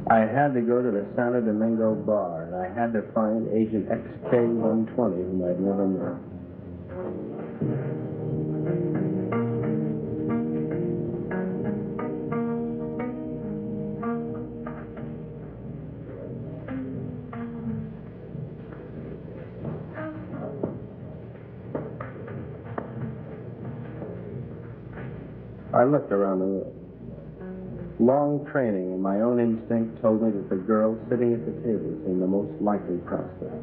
I had to go to the Santo Domingo bar, and I had to find Agent XK-120, whom I'd never met. I looked around the room. Long training and my own instinct told me that the girl sitting at the table seemed the most likely prospect.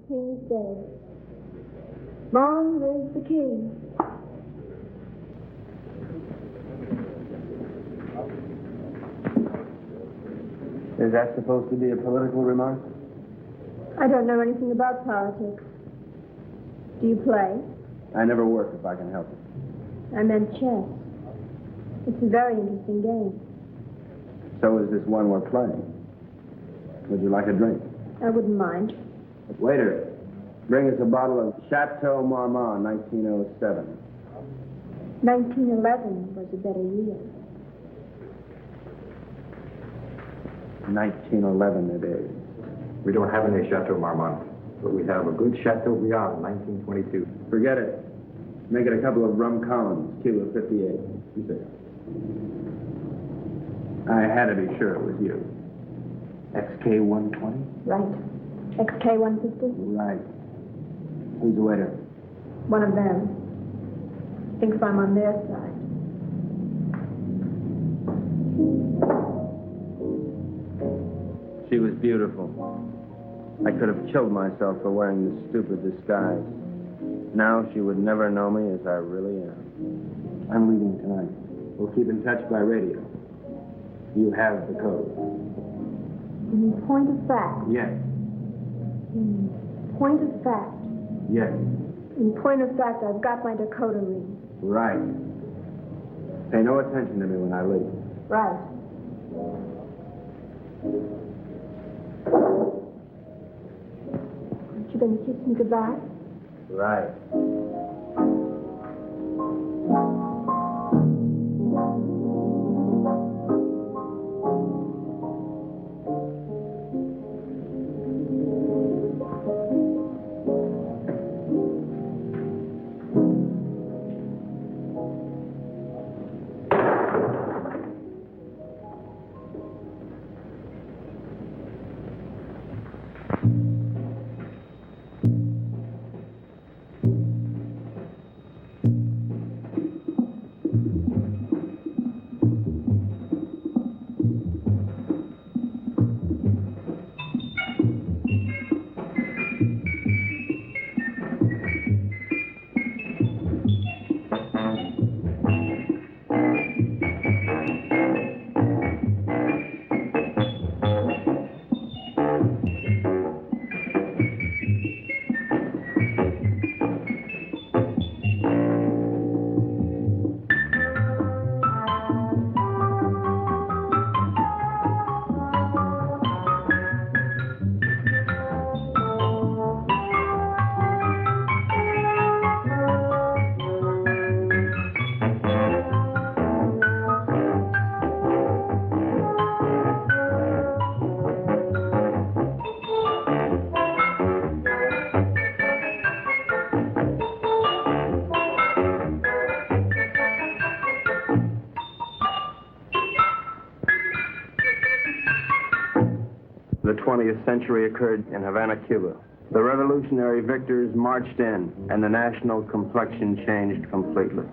King said, "Long live the king." Is that supposed to be a political remark? I don't know anything about politics. Do you play? I never work if I can help it. I meant chess. It's a very interesting game. So is this one we're playing. Would you like a drink? I wouldn't mind. Waiter, bring us a bottle of Chateau Marmont, 1907. 1911 was a better year. 1911 it is. We don't have any Chateau Marmont, but we have a good Chateaubriand, 1922. Forget it. Make it a couple of rum Collins, Cuba 58. You say. I had to be sure it was you. XK-120? Right. XK-150? Right. Who's the waiter? One of them. Thinks I'm on their side. She was beautiful. I could have killed myself for wearing this stupid disguise. Now she would never know me as I really am. I'm leaving tonight. We'll keep in touch by radio. You have the code. In point of fact. Yes. In point of fact. Yes. In point of fact, I've got my decoder ring. Right. Pay no attention to me when I leave. Right. Aren't you going to kiss me goodbye? Right. the 20th century occurred in Havana, Cuba. The revolutionary victors marched in, and the national complexion changed completely.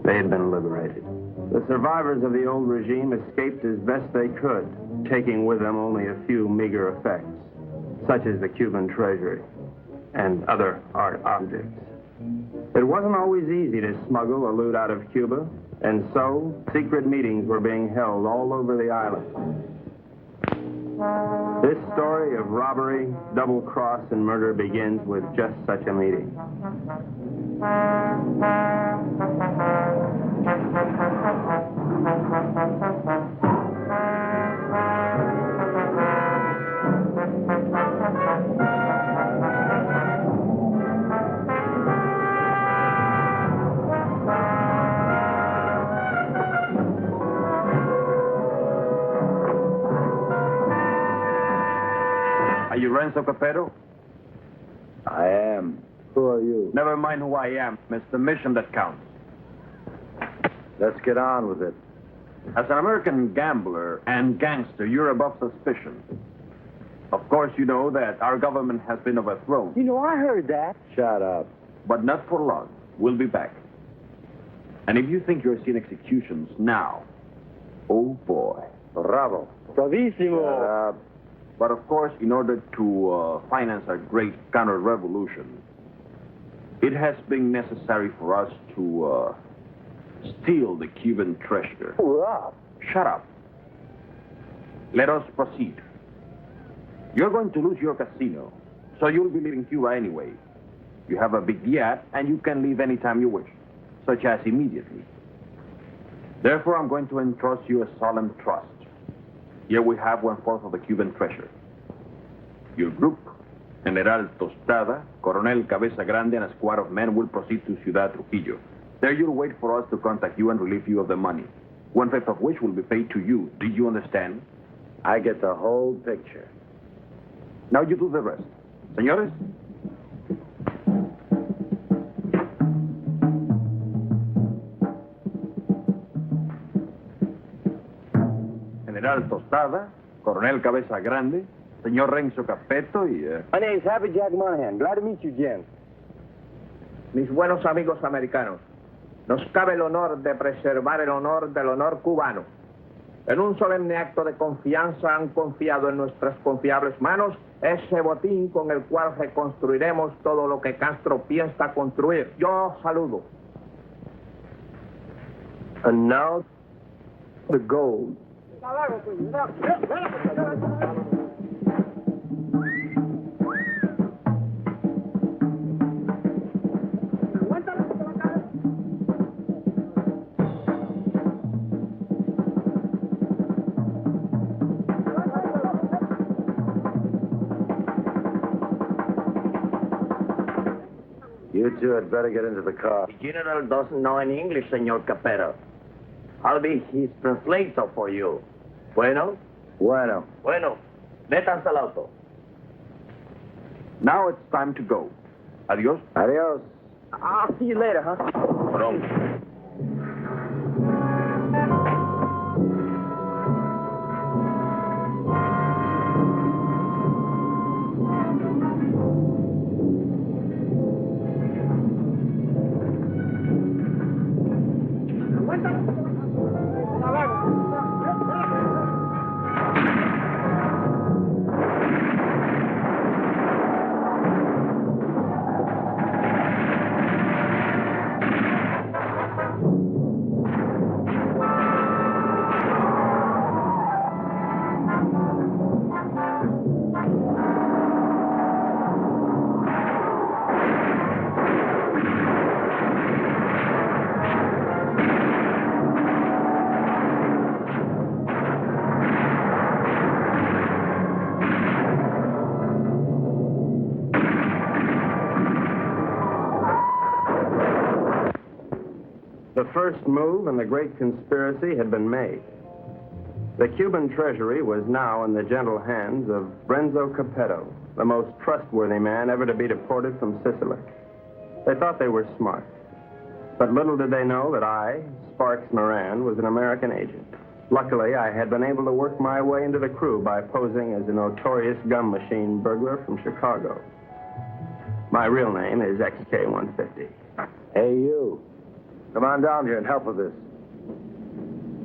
They had been liberated. The survivors of the old regime escaped as best they could, taking with them only a few meager effects, such as the Cuban treasury and other art objects. It wasn't always easy to smuggle or loot out of Cuba, and so secret meetings were being held all over the island. This story of robbery, double-cross, and murder begins with just such a meeting. Are you Renzo Capetto? I am. Who are you? Never mind who I am. It's the mission that counts. Let's get on with it. As an American gambler and gangster, you're above suspicion. Of course, you know that our government has been overthrown. You know, I heard that. Shut up. But not for long. We'll be back. And if you think you're seeing executions now, oh boy. Bravo. Bravissimo. Shut up. But of course, in order to finance a great counter-revolution, it has been necessary for us to steal the Cuban treasure. Hurrah. Shut up. Let us proceed. You're going to lose your casino, so you'll be leaving Cuba anyway. You have a big yacht, and you can leave anytime you wish, such as immediately. Therefore, I'm going to entrust you a solemn trust. Here we have 1/4 of the Cuban treasure. Your group, General Tostada, Coronel Cabeza Grande, and a squad of men will proceed to Ciudad Trujillo. There you'll wait for us to contact you and relieve you of the money, 1/5 of which will be paid to you. Do you understand? I get the whole picture. Now you do the rest. Señores? General Tostada, Coronel Cabeza Grande, Señor Renzo Capetto y... My name's Happy Jack Monahan. Glad to meet you, gents. Mis buenos amigos americanos, nos cabe el honor de preservar el honor del honor cubano. En un solemne acto de confianza han confiado en nuestras confiables manos ese botín con el cual reconstruiremos todo lo que Castro piensa construir. Yo saludo. And now, the gold. You two had better get into the car. The general doesn't know any English, Señor Capetto. I'll be his translator for you. Bueno? Bueno. Bueno. Métanse al auto. Now it's time to go. Adios. Adios. I'll see you later, huh? Pronto. The first move in the great conspiracy had been made. The Cuban treasury was now in the gentle hands of Renzo Capetto, the most trustworthy man ever to be deported from Sicily. They thought they were smart. But little did they know that I, Sparks Moran, was an American agent. Luckily, I had been able to work my way into the crew by posing as a notorious gum machine burglar from Chicago. My real name is XK150. Hey, you. Come on down here and help with this.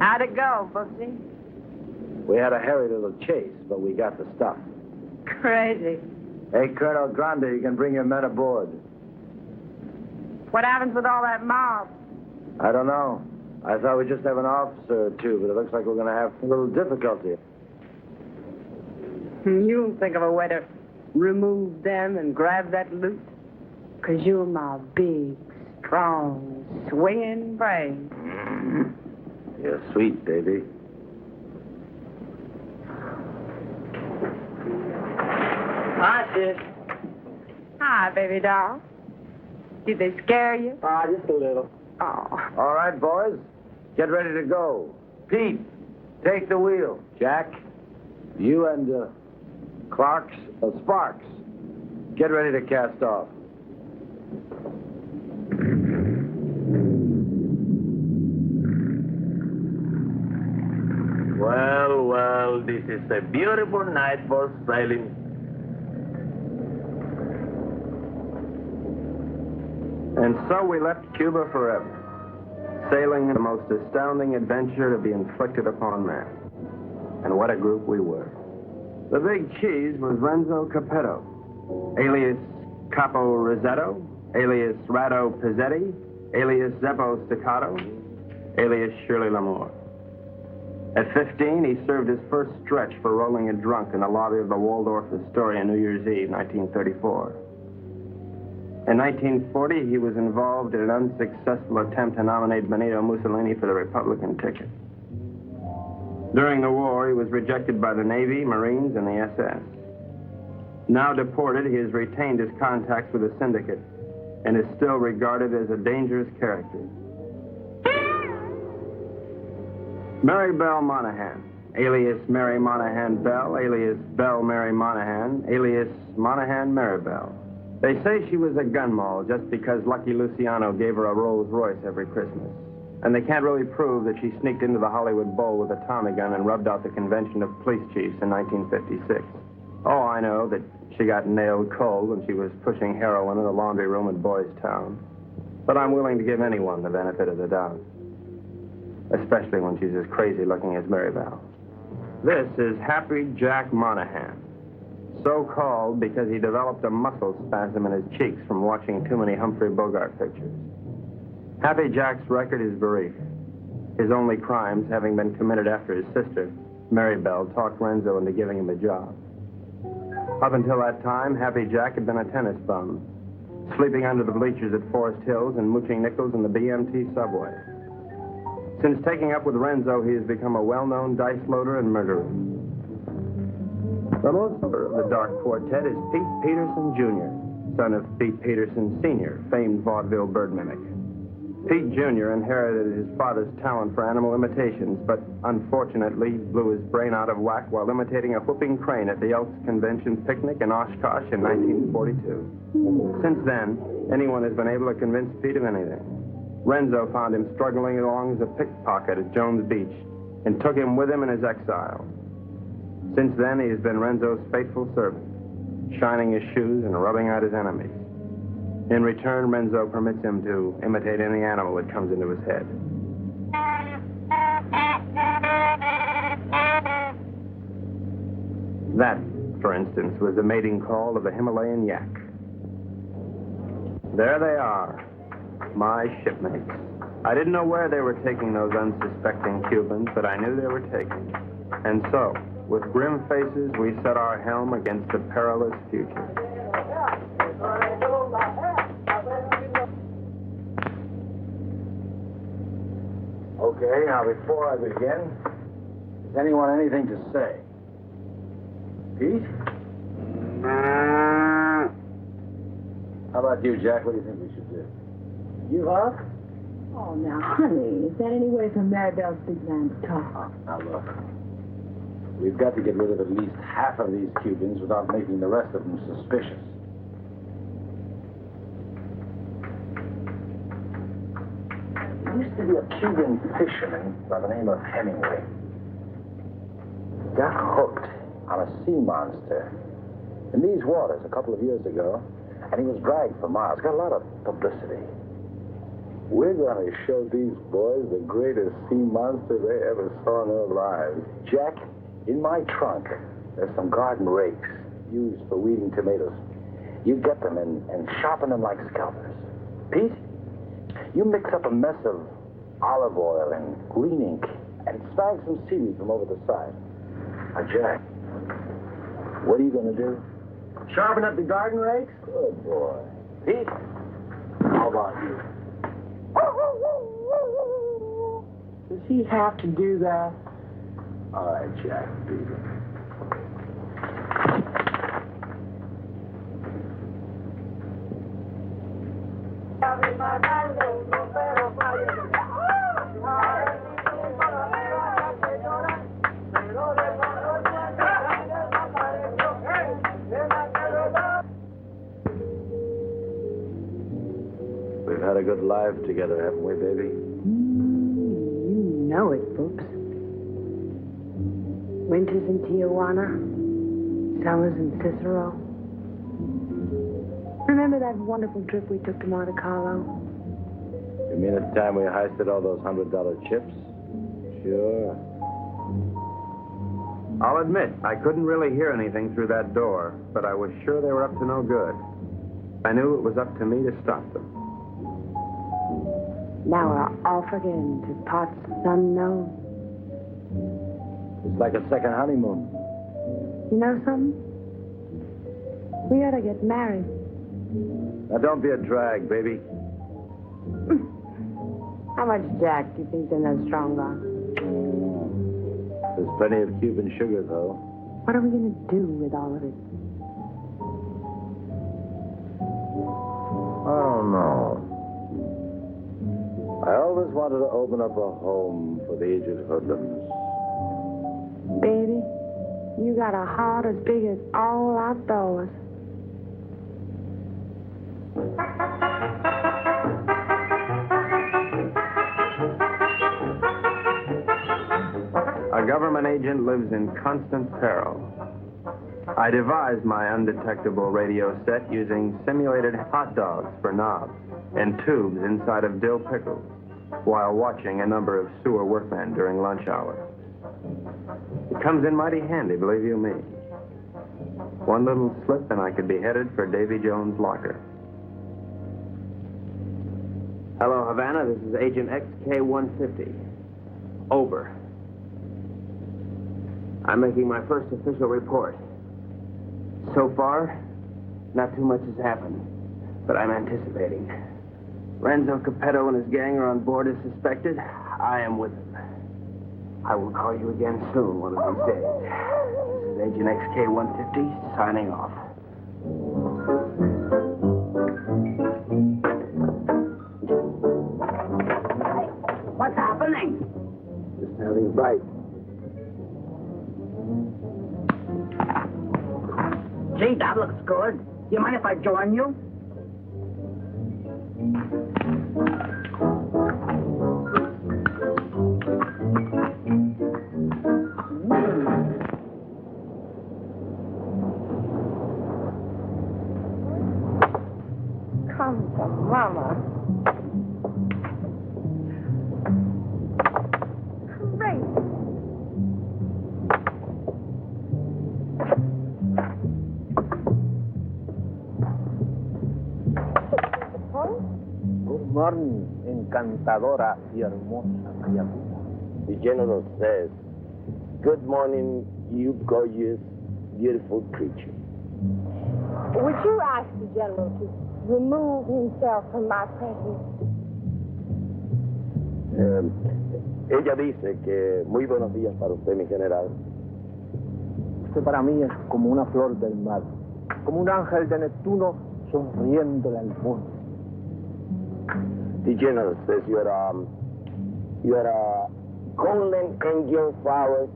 How'd it go, Booksy? We had a hairy little chase, but we got the stuff. Crazy. Hey, Colonel Grande, you can bring your men aboard. What happens with all that mob? I don't know. I thought we'd just have an officer or two, but it looks like we're going to have a little difficulty. You'll think of a way to remove them and grab that loot. 'Cause you're my big, strong, swinging brain. You're sweet, baby. Hi, sis. Hi, baby doll. Did they scare you? Just a little. Oh. All right, boys. Get ready to go. Pete, take the wheel. Jack, you and Sparks, get ready to cast off. Well, this is a beautiful night for sailing. And so we left Cuba forever, sailing the most astounding adventure to be inflicted upon man. And what a group we were. The big cheese was Renzo Capetto, alias Capo Rosetto, alias Rado Pizzetti, alias Zeppo Staccato, alias Shirley Lamour. At 15, he served his first stretch for rolling a drunk in the lobby of the Waldorf Astoria New Year's Eve, 1934. In 1940, he was involved in an unsuccessful attempt to nominate Benito Mussolini for the Republican ticket. During the war, he was rejected by the Navy, Marines, and the SS. Now deported, he has retained his contacts with the syndicate and is still regarded as a dangerous character. Mary Bell Monahan, alias Mary Monahan Bell, alias Bell Mary Monahan, alias Monahan Mary Bell. They say she was a gun moll just because Lucky Luciano gave her a Rolls Royce every Christmas. And they can't really prove that she sneaked into the Hollywood Bowl with a Tommy gun and rubbed out the convention of police chiefs in 1956. Oh, I know that she got nailed cold when she was pushing heroin in the laundry room at Boys Town. But I'm willing to give anyone the benefit of the doubt, especially when she's as crazy looking as Mary Bell. This is Happy Jack Monahan, so called because he developed a muscle spasm in his cheeks from watching too many Humphrey Bogart pictures. Happy Jack's record is brief, his only crimes having been committed after his sister, Mary Bell, talked Renzo into giving him a job. Up until that time, Happy Jack had been a tennis bum, sleeping under the bleachers at Forest Hills and mooching nickels in the BMT subway. Since taking up with Renzo, he has become a well-known dice loader and murderer. The most of the Dark Quartet is Pete Peterson, Jr., son of Pete Peterson, Sr., famed vaudeville bird mimic. Pete Jr. inherited his father's talent for animal imitations, but unfortunately blew his brain out of whack while imitating a whooping crane at the Elks Convention picnic in Oshkosh in 1942. Since then, anyone has been able to convince Pete of anything. Renzo found him struggling along as a pickpocket at Jones Beach and took him with him in his exile. Since then, he has been Renzo's faithful servant, shining his shoes and rubbing out his enemies. In return, Renzo permits him to imitate any animal that comes into his head. That, for instance, was the mating call of the Himalayan yak. There they are, my shipmates. I didn't know where they were taking those unsuspecting Cubans, but I knew they were taking. And so, with grim faces, we set our helm against the perilous future. Okay, now before I begin, does anyone anything to say? Pete? How about you, Jack? What do you think we should do? You up? Oh, now, honey, is that any way for Maribel's big man to talk? Now, look. We've got to get rid of at least half of these Cubans without making the rest of them suspicious. There used to be a Cuban fisherman by the name of Hemingway. got hooked on a sea monster in these waters a couple of years ago, and he was dragged for miles. Got a lot of publicity. We're going to show these boys the greatest sea monster they ever saw in their lives. Jack, in my trunk, there's some garden rakes used for weeding tomatoes. You get them and sharpen them like scalpers. Pete, you mix up a mess of olive oil and green ink and snag some seaweed from over the side. Now, Jack, what are you going to do? Sharpen up the garden rakes? Good boy. Pete, how about you? Does he have to do that? All right, Jack, do it. We've had a good life together, haven't we, baby? You know it, Boops. Winters in Tijuana, summers in Cicero. Remember that wonderful trip we took to Monte Carlo? You mean the time we heisted all those $100 chips? Sure. I'll admit, I couldn't really hear anything through that door, but I was sure they were up to no good. I knew it was up to me to stop them. Now we're off again to parts unknown. It's like a second honeymoon. You know something? We ought to get married. Now, don't be a drag, baby. How much Jack do you think they're no strong on? There's plenty of Cuban sugar, though. What are we going to do with all of it? I don't know. I always wanted to open up a home for the aged hoodlums. Baby, you got a heart as big as all outdoors. A government agent lives in constant peril. I devised my undetectable radio set using simulated hot dogs for knobs and tubes inside of dill pickles while watching a number of sewer workmen during lunch hour. It comes in mighty handy, believe you me. One little slip and I could be headed for Davy Jones' locker. Hello, Havana. This is Agent XK-150. Over. I'm making my first official report. So far, not too much has happened, but I'm anticipating. Renzo Capetto and his gang are on board as suspected. I am with them. I will call you again soon, one of these days. This is Agent XK-150 signing off. What's happening? Just having a bite. Gee, that looks good. You mind if I join you? Come to Mama. Great. Good morning, encantadora y hermosa criatura. The general says, "Good morning, you gorgeous, beautiful creature." Would you ask the general to remove himself from my presence? Ella dice que muy buenos días para usted, mi general. Usted para mí es como una flor del mar, como un ángel de Neptuno sonriéndole al mundo. The general says you are a golden angel flower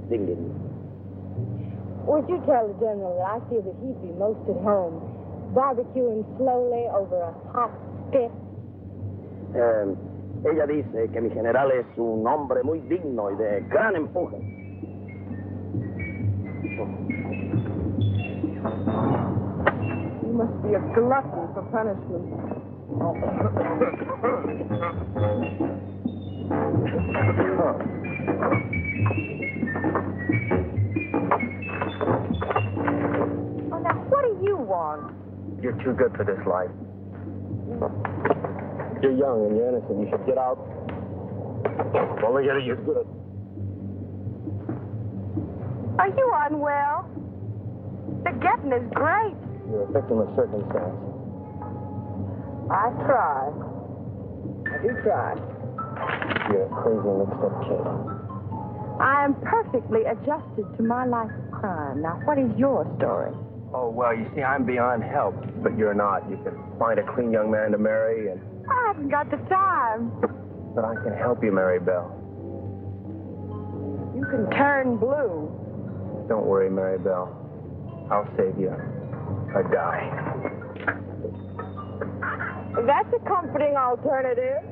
singing. Would you tell the general that I feel that he'd be most at home, barbecuing slowly over a hot spit? Ella dice que mi general es un hombre muy digno y de gran empuje. You must be a glutton for punishment. Oh, now, what do you want? You're too good for this life. You're young and you're innocent. You should get out. Only get you good. Are you unwell? The getting is great. You're a victim of circumstance. I try. I do try. You're a crazy mixed-up kid. I am perfectly adjusted to my life of crime. Now, what is your story? Oh, well, you see, I'm beyond help, but you're not. You can find a clean young man to marry, and... I haven't got the time. But I can help you, Mary Bell. You can turn blue. Don't worry, Mary Bell. I'll save you a die. That's a comforting alternative.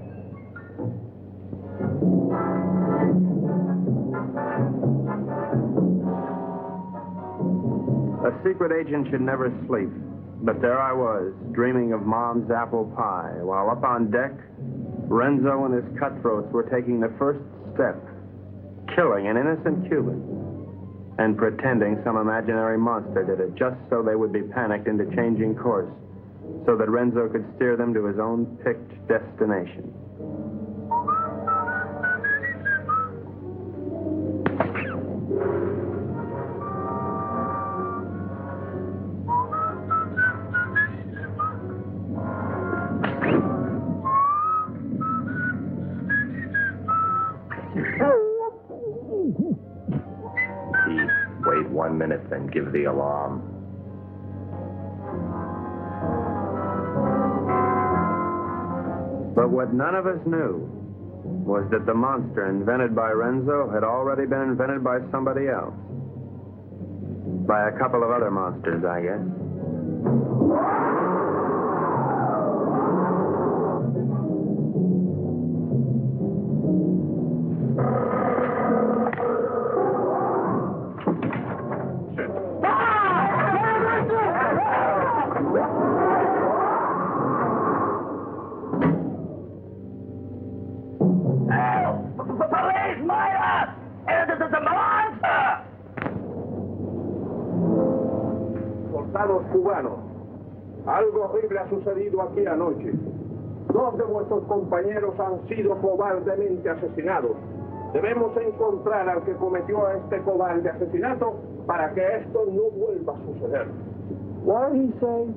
A secret agent should never sleep. But there I was, dreaming of Mom's apple pie, while up on deck, Renzo and his cutthroats were taking the first step, killing an innocent Cuban, and pretending some imaginary monster did it, just so they would be panicked into changing course, so that Renzo could steer them to his own picked destination. Wait 1 minute, then give the alarm. But what none of us knew was that the monster invented by Renzo had already been invented by somebody else. By a couple of other monsters, I guess. Soldados cubanos, algo horrible ha sucedido aquí anoche. 2 de vuestros compañeros han sido cobardemente asesinados. Debemos encontrar al que cometió este cobarde asesinato para que esto no vuelva a suceder. What did he say?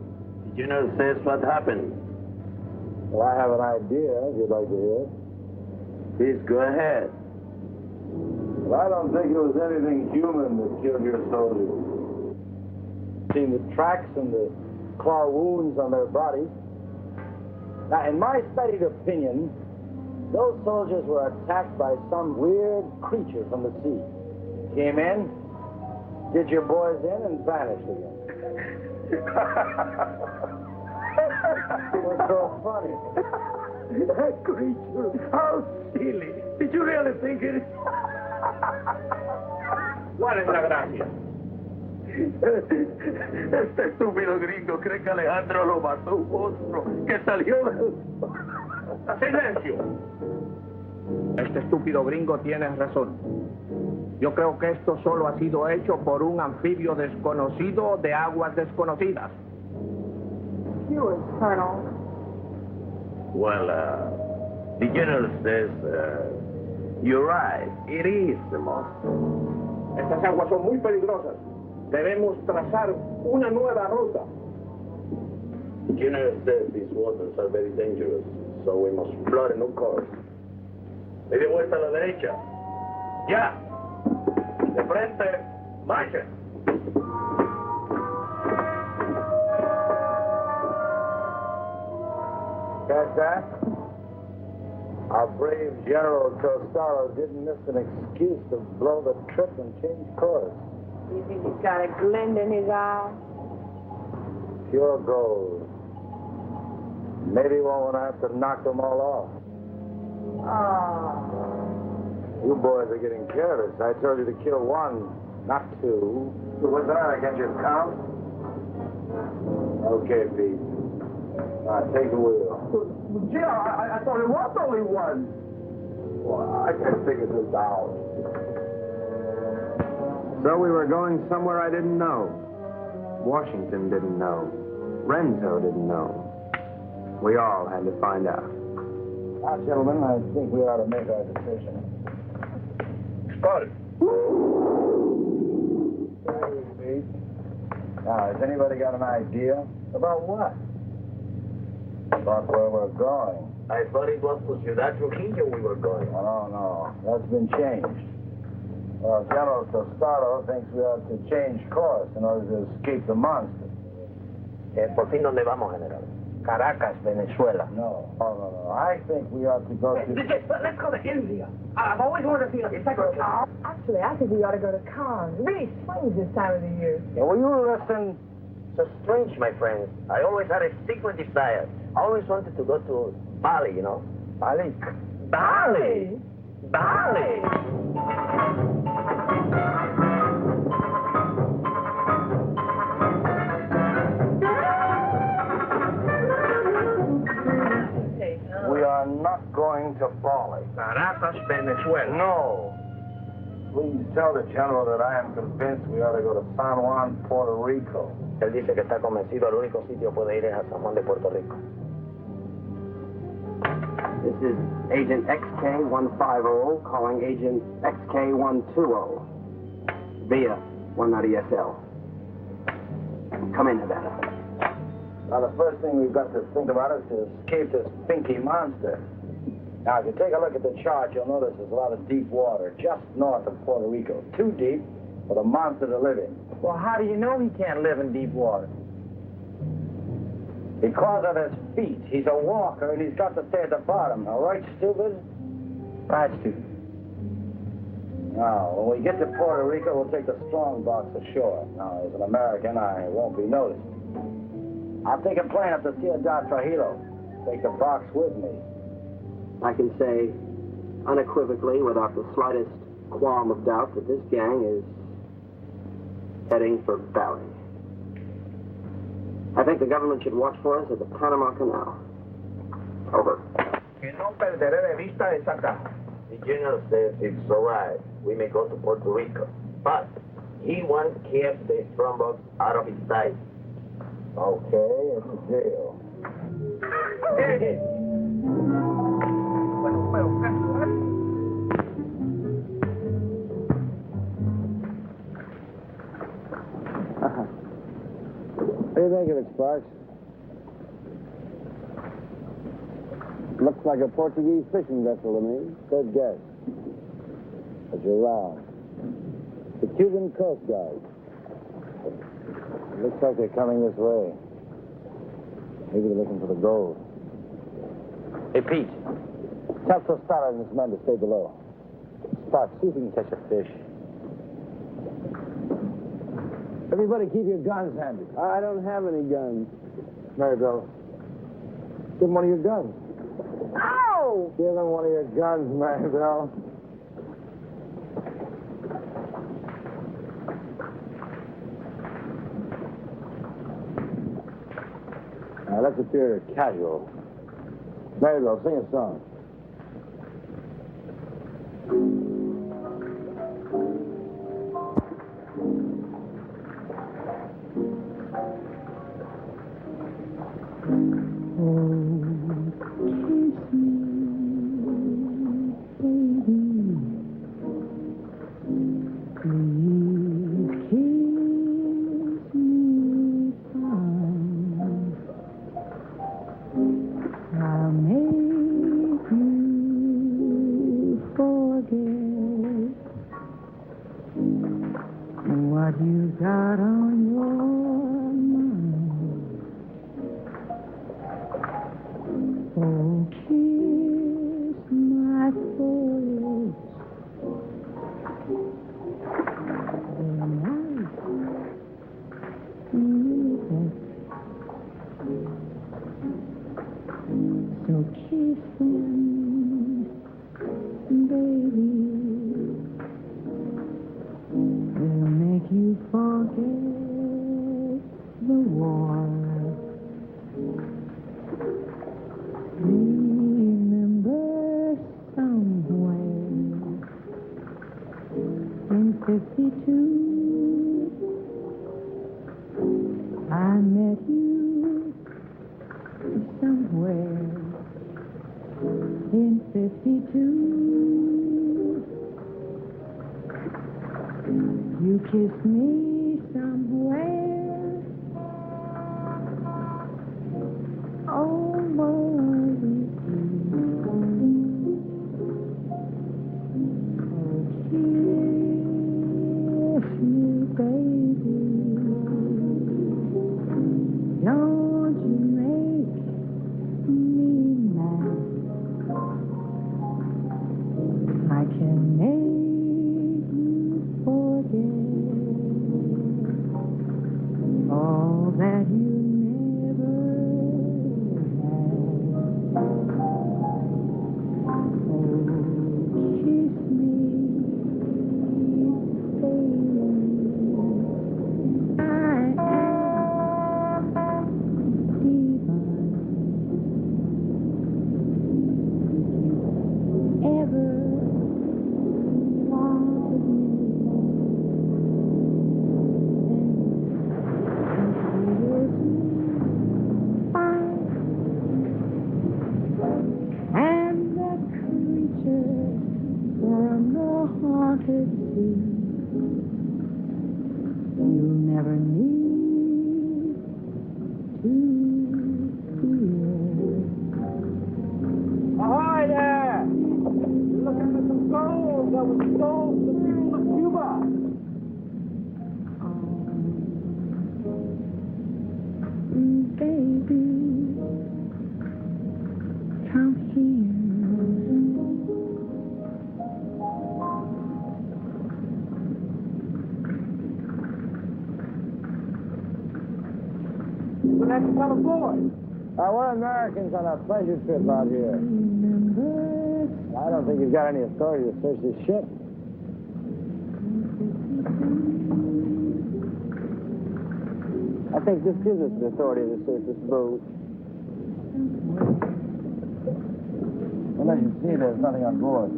Did you know this what happened? Well, I have an idea, if you'd like to hear it. Please go ahead. Well, I don't think it was anything human that killed your soldiers. Seen the tracks and the claw wounds on their bodies. Now, in my studied opinion, those soldiers were attacked by some weird creature from the sea. Came in, did your boys in, and vanished again. What's so funny? That creature, how silly. Did you really think it? ¿Cuál es la gracia? Este estúpido gringo cree que Alejandro lo mató un monstruo que salió del... ¡Silencio! Este estúpido gringo tiene razón. Yo creo que esto solo ha sido hecho por un anfibio desconocido de aguas desconocidas. Yours, Colonel. Well, the general says, you're right, it is the monster. Estas aguas son muy peligrosas. Debemos trazar una nueva ruta. The general says these waters are very dangerous, so we must plot a new course. Media vuelta a la derecha. Ya. De frente, marcha. Catch that? Our brave General Costello didn't miss an excuse to blow the trip and change course. You think he's got a glint in his eye? Pure gold. Maybe we won't have to knock them all off. Oh. You boys are getting careless. I told you to kill one. not 2. What's the matter? Can't you count? Okay, Pete. Take the wheel. Gee, I thought it was only one. Well, I can't figure this out. So we were going somewhere I didn't know. Washington didn't know. Renzo didn't know. We all had to find out. Now, gentlemen, I think we ought to make our decision. Spud. Now, has anybody got an idea? About what? About where we're going. I thought it was to Ciudad Trujillo we were going. Oh, no. That's been changed. Well, General Tostado thinks we ought to change course in order to escape the monster. ¿Por fin dónde vamos, General? Caracas, Venezuela. No. I think we ought to go to... Let's go to India. I've always wanted to see a cycle car. Actually, I think we ought to go to Cannes. It really swings this time of the year. Yeah, will you listen? So strange, my friends. I always had a secret desire. I always wanted to go to Bali, you know? Bali? Bali! Bali! We are not going to Bali. Caracas, Venezuela. No. Please tell the General that I am convinced we ought to go to San Juan, Puerto Rico. Él dice que está convencido el único sitio puede ir es a San Juan de Puerto Rico. This is Agent XK150 calling Agent XK120 via 190SL. Come in, Nevada. Now, the first thing we've got to think about is to escape this pinky monster. Now, if you take a look at the chart, you'll notice there's a lot of deep water just north of Puerto Rico. Too deep for the monster to live in. Well, how do you know he can't live in deep water? Because of his feet. He's a walker, and he's got to stay at the bottom. All right, stupid? Right, stupid. Now, when we get to Puerto Rico, we'll take the strong box ashore. Now, as an American, I won't be noticed. I'll take a plane up to Ciudad Trujillo. Take the box with me. I can say unequivocally, without the slightest qualm of doubt, that this gang is heading for Bali. I think the government should watch for us at the Panama Canal. Over. Que no perderé de vista esa casa. The General says it's all right. We may go to Puerto Rico. But he wants to keep the strongbox out of his sight. Okay, it's a deal. What do you think of it, Sparks? Looks like a Portuguese fishing vessel to me. Good guess. But you're wrong. The Cuban Coast Guard. Looks like they're coming this way. Maybe they're looking for the gold. Hey, Pete. Tell Tostado and his men to stay below. Sparks, see if we can catch a fish. Everybody keep your guns handy. I don't have any guns. Maribel, give him one of your guns. Ow! Give him one of your guns, Maribel. Now, let's appear casual. Maribel, sing a song. 52, I met you somewhere in 52. You kissed me somewhere over the kiss me, baby. Don't you make me mad. I can make you forget all that you never had. Oh, kiss me, baby. I am divine. Ever wanted me, and the creature from the haunted sea. You'll never need to fear. Ahoy there! You're looking for some gold that was sold to the people of Cuba. Baby, come here. Well, that's the kind of boy. We're Americans on a pleasure trip out here. I don't think you've got any authority to search this ship. I think this gives us the authority to search this boat. Well, as you see, there's nothing on board.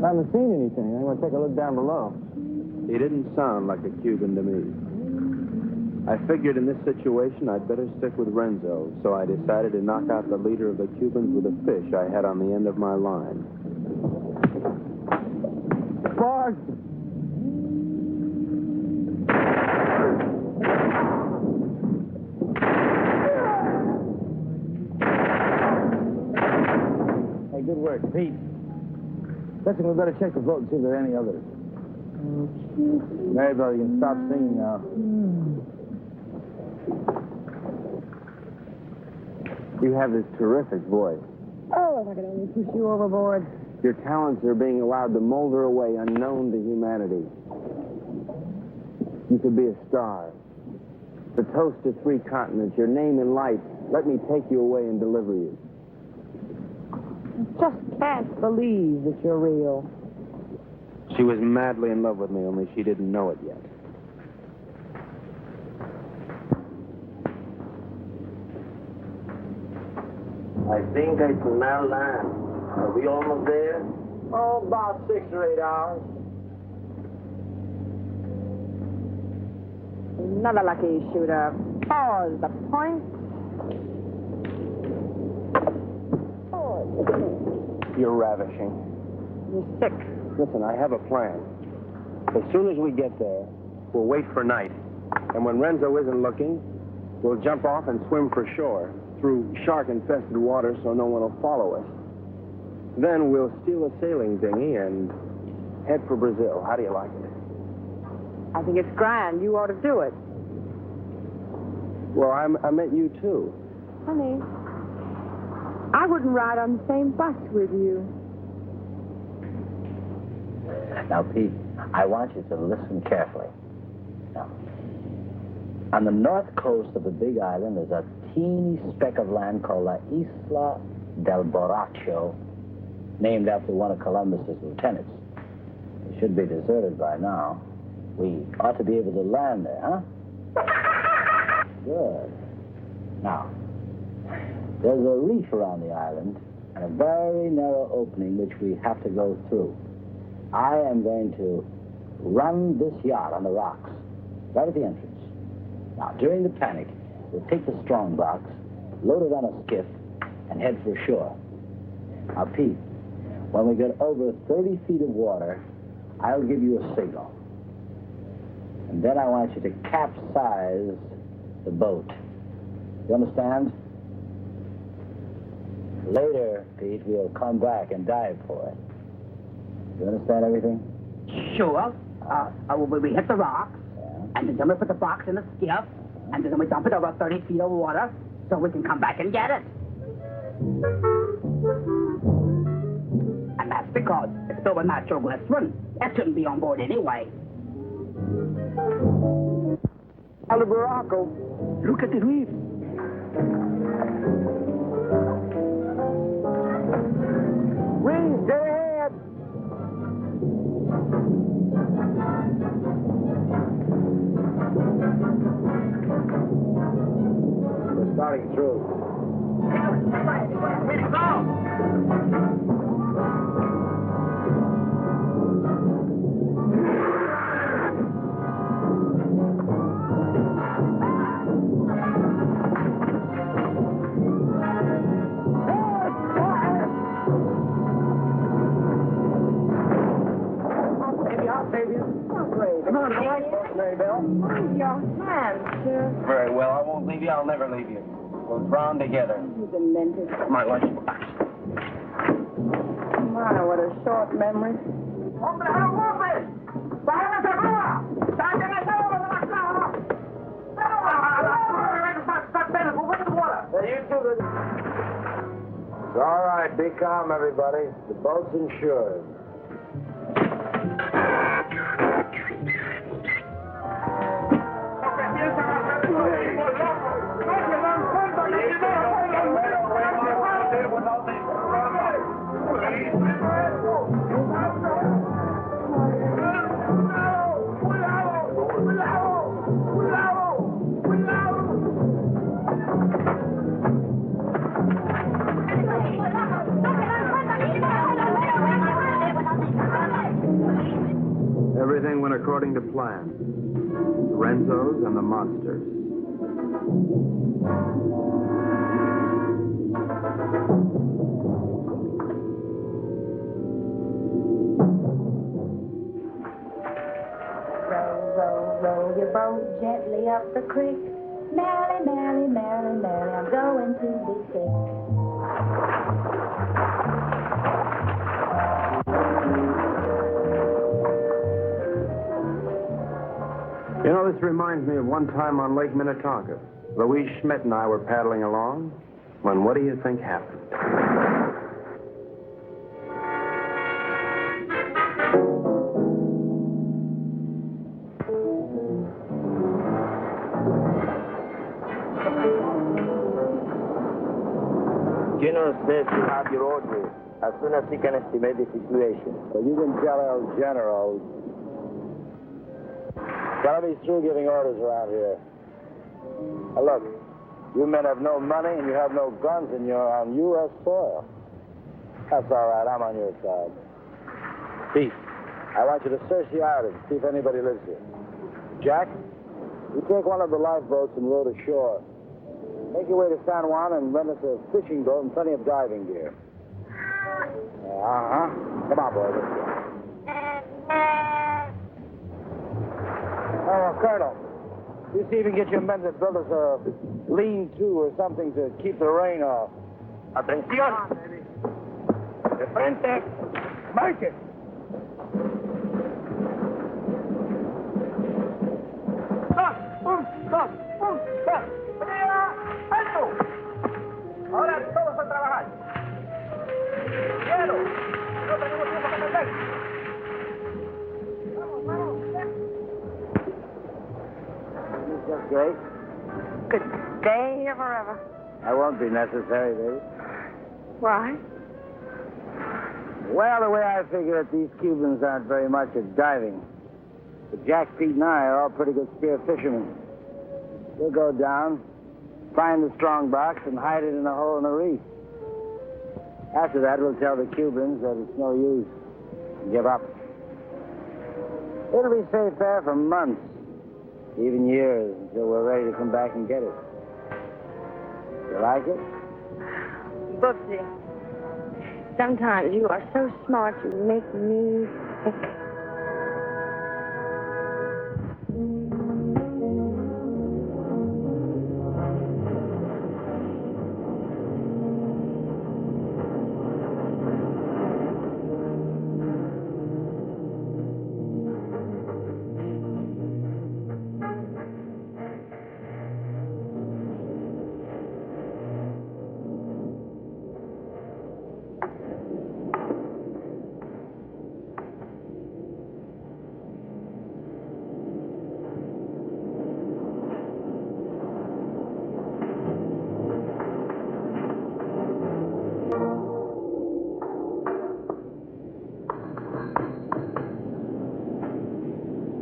I haven't seen anything. I'm going to take a look down below. He didn't sound like a Cuban to me. I figured in this situation I'd better stick with Renzo, so I decided to knock out the leader of the Cubans with a fish I had on the end of my line. Forward! Hey, good work, Pete. Listen, we better check the boat and see if there are any others. Maribel, you can stop singing now. You have this terrific voice. Oh, if I could only push you overboard. Your talents are being allowed to molder away unknown to humanity. You could be a star. The toast of 3 continents, your name in lights. Let me take you away and deliver you. I just can't believe that you're real. She was madly in love with me, only she didn't know it yet. I think I smell land. Are we almost there? Oh, about 6 or 8 hours. Another lucky shooter. Pause the point. You're ravishing. You're sick. Listen, I have a plan. As soon as we get there, we'll wait for night. And when Renzo isn't looking, we'll jump off and swim for shore through shark-infested water so no one will follow us. Then we'll steal a sailing dinghy and head for Brazil. How do you like it? I think it's grand. You ought to do it. Well, I meant you, too. Honey, I wouldn't ride on the same bus with you. Now, Pete, I want you to listen carefully. Now, on the north coast of the big island is a teeny speck of land called La Isla del Borracho, named after one of Columbus's lieutenants. It should be deserted by now. We ought to be able to land there, huh? Good. Now, there's a reef around the island and a very narrow opening which we have to go through. I am going to run this yacht on the rocks, right at the entrance. Now, during the panic, we'll take the strong box, load it on a skiff, and head for shore. Now, Pete, when we get over 30 feet of water, I'll give you a signal. And then I want you to capsize the boat. You understand? Later, Pete, we'll come back and dive for it. You understand everything? Sure. We hit the rocks, and then we put the box in the skiff, and then we dump it over 30 feet of water so we can come back and get it. And that's because it's filled with natural glycerin. That shouldn't be on board anyway. Hello, Baracco. Look at the reef. Reef, dead ahead. We're starting through. Very well, I won't leave you. I'll never leave you. We'll drown together. You demented. My lunch. My, what a short memory. It's all right. Be calm, everybody. The boat's insured. Everything went according to plan. The Renzos and the monsters. Row your boat gently up the creek. Merrily, merrily, merrily, merrily, I'm going to be sick. You know, this reminds me of one time on Lake Minnetonka. Louise Schmidt and I were paddling along when what do you think happened? General says you have your orders as soon as he can estimate the situation. Well, you can tell El General. Gotta be through giving orders around here. Now, look, you men have no money and you have no guns and you're on U.S. soil. That's all right. I'm on your side. Pete, I want you to search the island, see if anybody lives here. Jack, you take one of the lifeboats and row to shore. Make your way to San Juan and rent us a fishing boat and plenty of diving gear. Come on, boy. Let's go. Oh, Colonel, you see if you can get your men to build us a lean-to or something to keep the rain off. Atención. De frente. Marche. ¡Alto! Ahora todos a trabajar. ¡Hielo! No tenemos tiempo que perder. Vamos, vamos. Just great. Could stay here forever. That won't be necessary, baby. Why? Well, the way I figure it, these Cubans aren't very much at diving. But Jack, Pete, and I are all pretty good spear fishermen. We'll go down, find the strong box, and hide it in a hole in the reef. After that, we'll tell the Cubans that it's no use. Give up. It'll be safe there for months, even years, until we're ready to come back and get it. You like it? Booksy, sometimes you are so smart you make me sick.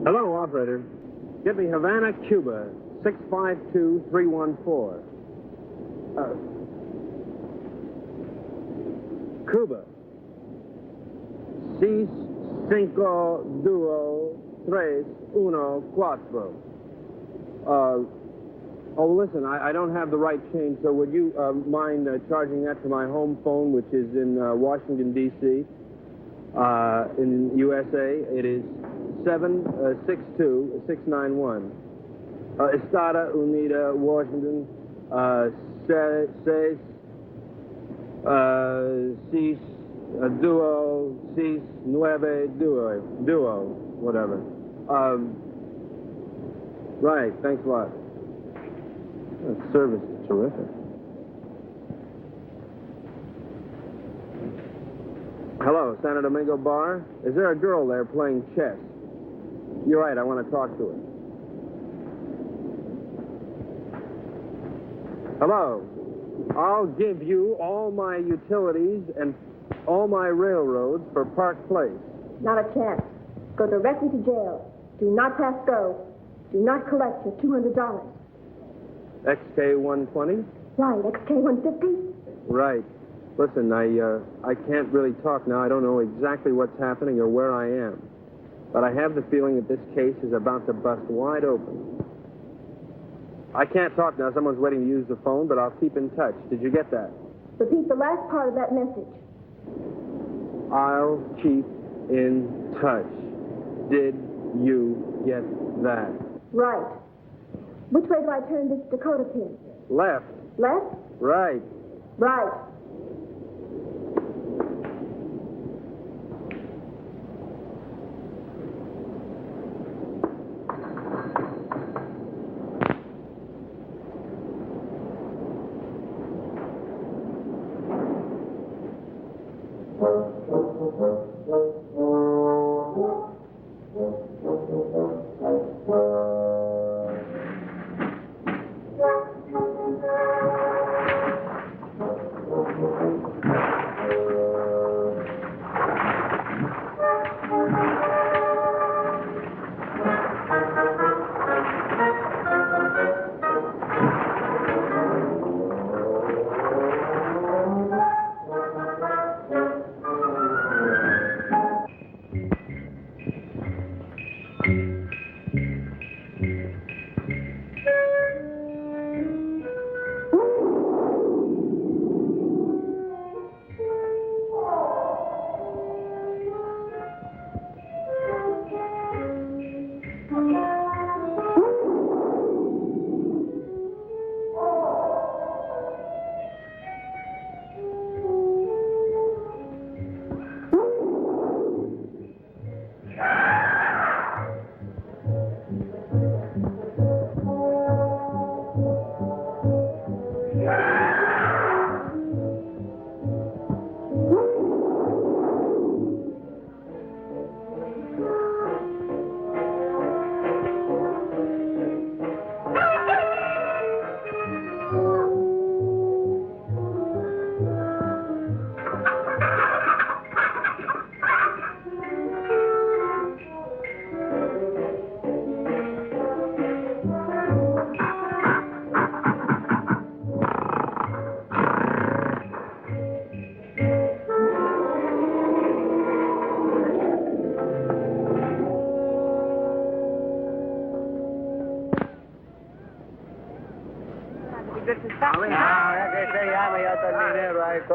Hello, operator. Get me Havana, Cuba, 652314. Cuba. 6, 5, 2, 3, 1, 4. Listen, I don't have the right change, so would you mind charging that to my home phone, which is in Washington, D.C., in USA? It is 762-691. Estada Unida, Washington, 6, 2, whatever. Right, thanks a lot. That service is terrific. Hello, Santo Domingo Bar. Is there a girl there playing chess? You're right, I want to talk to her. Hello. I'll give you all my utilities and all my railroads for Park Place. Not a chance. Go directly to jail. Do not pass go. Do not collect your $200. XK120? Right, XK150? Right. Listen, I can't really talk now. I don't know exactly what's happening or where I am. But I have the feeling that this case is about to bust wide open. I can't talk now. Someone's waiting to use the phone, but I'll keep in touch. Did you get that? Repeat the last part of that message. I'll keep in touch. Did you get that? Right. Which way do I turn this Dakota pin? Left. Left? Right. Right.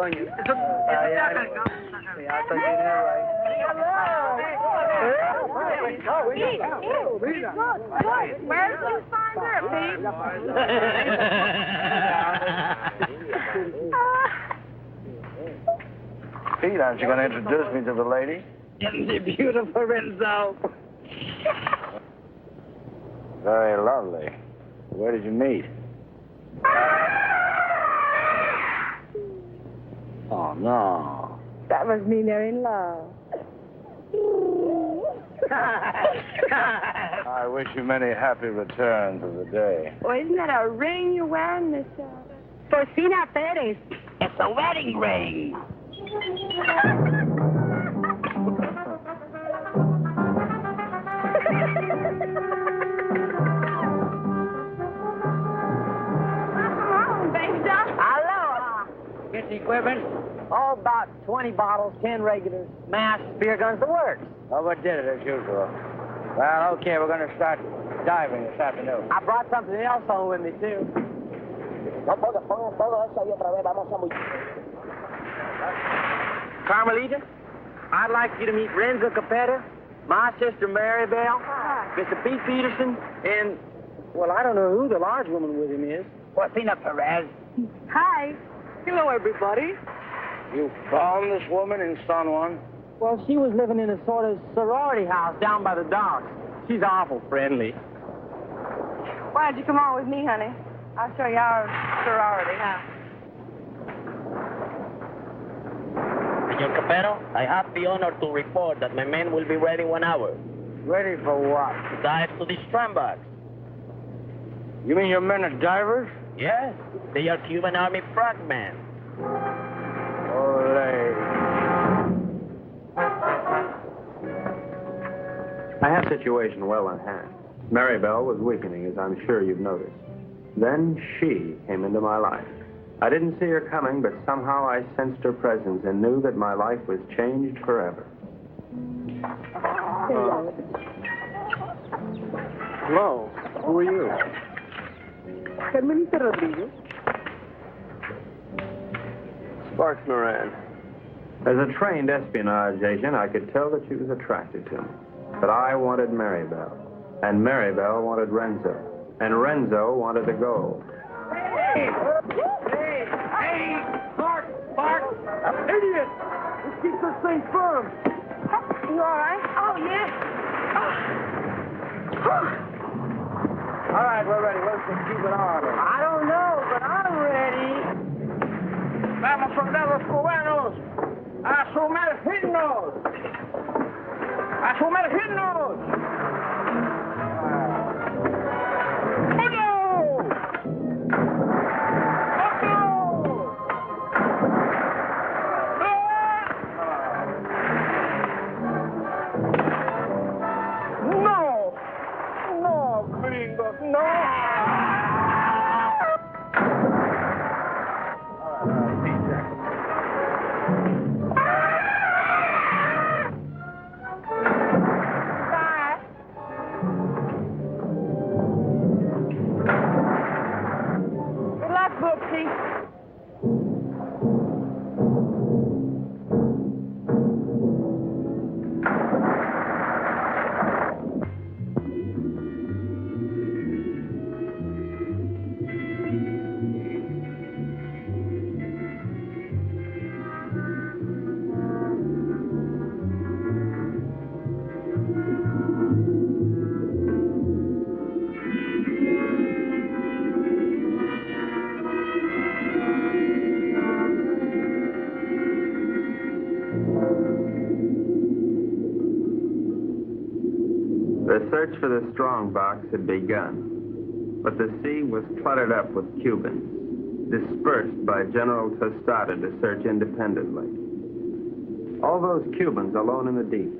on you. Yeah, I thought you knew right. Where did you find her, Pete? Pete, aren't you going to introduce me to the lady? Isn't she beautiful, Renzo? Very lovely. Where did you meet? Oh, no. That must mean they're in love. I wish you many happy returns of the day. Well, isn't that a ring you're wearing, Miss? Porcina Perez. It's a wedding ring. Get the equipment. Oh, about 20 bottles, 10 regulars, mash, beer guns, the works. Overdid it as usual. Well, okay, we're going to start diving this afternoon. I brought something else home with me, too. Carmelita, I'd like you to meet Renzo Capetta, my sister Mary Bell, Mr. Pete Peterson, and, well, I don't know who the large woman with him is. Porcina Perez. Hi. Hello, everybody. You found this woman in San Juan? Well, she was living in a sort of sorority house down by the docks. She's awful friendly. Why don't you come on with me, honey? I'll show you our sorority house. Senor Capero, I have the honor to report that my men will be ready 1 hour. Ready for what? To dive to the strandbox. You mean your men are divers? Yes, they are Cuban Army frogmen. Ole. I had the situation well in hand. Maribel was weakening, as I'm sure you've noticed. Then she came into my life. I didn't see her coming, but somehow I sensed her presence and knew that my life was changed forever. Hello. Who are you? Carmelita Rodriguez. Sparks Moran. As a trained espionage agent, I could tell that she was attracted to me. But I wanted Maribel, and Maribel wanted Renzo, and Renzo wanted the gold. Hey! Bart! Idiot! Let's keep this thing firm. You all right? Oh, yeah. All right, we're ready. Let's just keep it on. I don't know, but I'm ready. Vamos, soldados cubanos, a sumergirnos. ¡A sumergirnos! The search for the strong box had begun, but the sea was cluttered up with Cubans, dispersed by General Tostada to search independently. All those Cubans alone in the deep.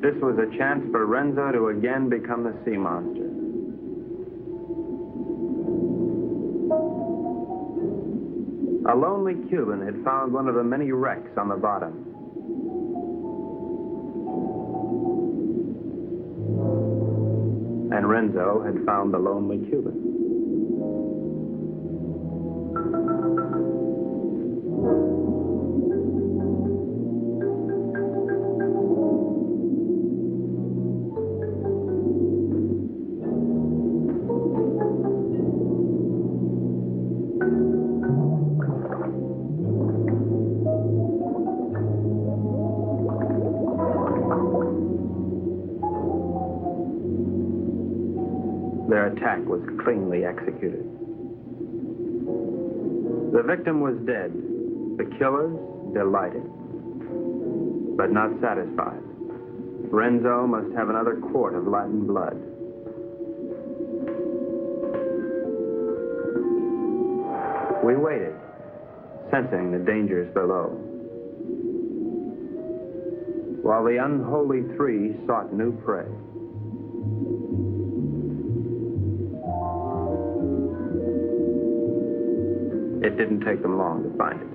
This was a chance for Renzo to again become the sea monster. A lonely Cuban had found one of the many wrecks on the bottom. And Renzo had found the lonely Cuban. Their attack was cleanly executed. The victim was dead. The killers delighted, but not satisfied. Renzo must have another quart of Latin blood. We waited, sensing the dangers below, while the unholy three sought new prey. It didn't take them long to find it.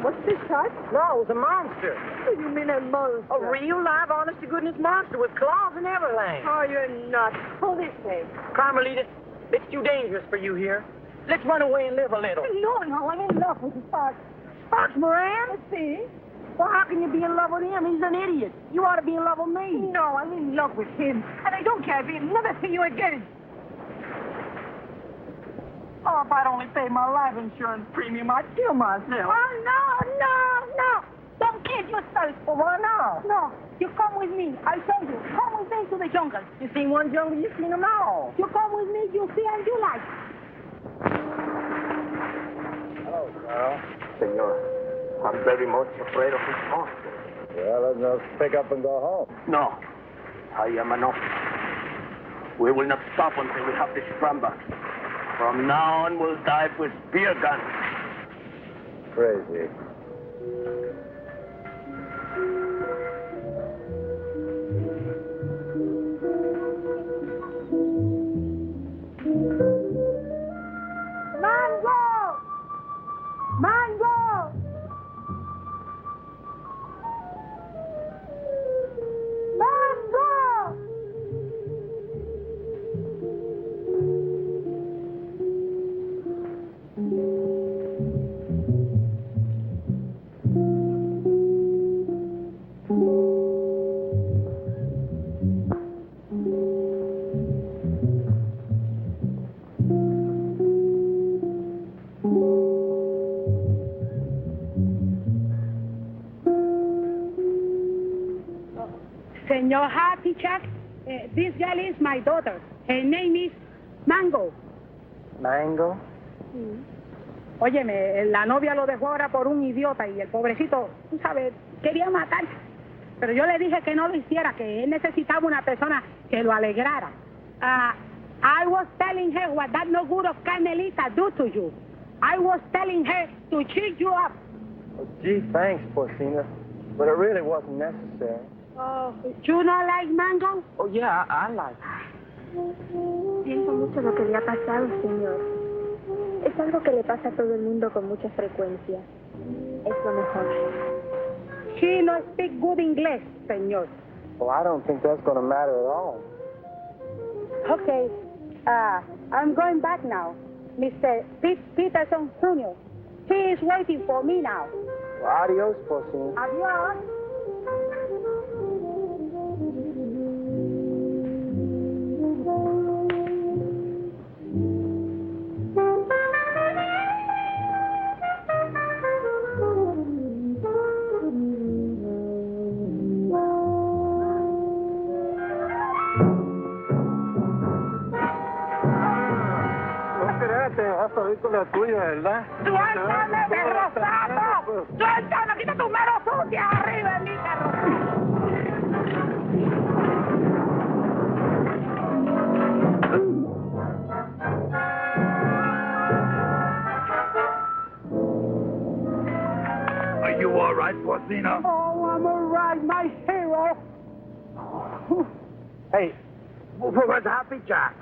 What's this, Tart? No, it was a monster. What do you mean a monster? A real, live, honest-to-goodness monster with claws and everything. Oh, you're nuts. Pull this way. Carmelita, it's too dangerous for you here. Let's run away and live a little. No, I'm in love with Sparks. Sparks Moran? Let's see. Well, how can you be in love with him? He's an idiot. You ought to be in love with me. No, I'm in love with him. And I don't care if he'll never see you again. Oh, if I'd only paid my life insurance premium, I'd kill myself. Oh, no. Don't kill yourself. Well, why not? No, you come with me. I told you. Come with me to the jungle. You seen one jungle, you've seen them all. You come with me, you'll see and you like. Hello, Carl. Senor, I'm very much afraid of this monster. Well, let's pick up and go home. No, I am enough. We will not stop until we have this scramble. From now on, we'll dive with spear guns. Crazy. Mango! Senor Happy Chuck, this girl is my daughter. Her name is Mango. ¿Mango? Óyeme, la novia lo dejó ahora por un idiota y el pobrecito, tú sabes, quería matar. Pero yo le dije que no lo hiciera, que él necesitaba una persona que lo alegrara. I was telling her what that no good of Carmelita do to you. I was telling her to cheer you up. Oh, gee, thanks, Porcina. But it really wasn't necessary. Oh, you not like Mango? Oh, yeah, I like Siento mucho lo que le ha pasado, señor. Es algo que le pasa a todo el mundo con mucha frecuencia. Es lo mejor. She no speak good English, señor. Well, I don't think that's going to matter at all. Okay, I'm going back now. Mr. Peterson Jr. He is waiting for me now. Well, adios, Porcina. Adios. Película tuya, ¿verdad? ¡Suéltame, perro sapo! ¡Suéltame! ¡Quita tu mano sucia arriba de mí, perro! Are you all right, Porcina? Oh, I'm all right, my hero. Hey, where's Happy Jack?